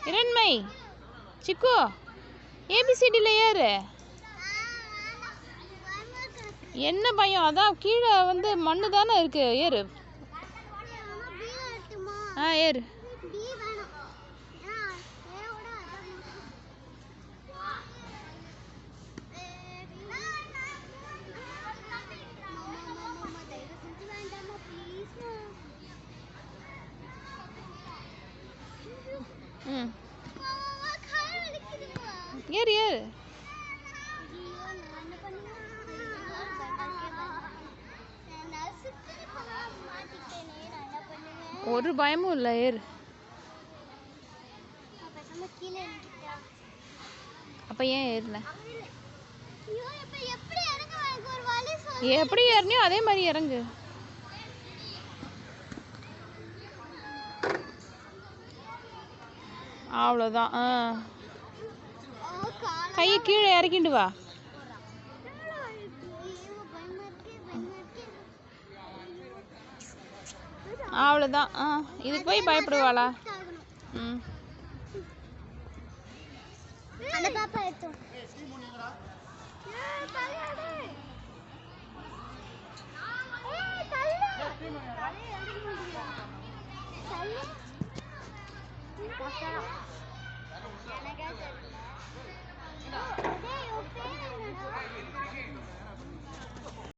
இரண்மை சிக்கு ஏபிசிடியில் ஏறு. என்ன பயம்? அதான் கீழே வந்து மண்ணு தானே இருக்கு. ஏறு. ஏறு. ஏறு ஏறு. ஒரு பயமும் இல்லை. ஏறு. அப்ப ஏன் ஏறல? எப்படி ஏறினியோ அதே மாதிரி இறங்கு. அவ்வளோதான். கையை கீழே இறக்கிட்டு வா. அவ்வளோதான். இதுக்கு போய் பயப்படுவாளா? அந்த பாப்பா எடுத்தோம்.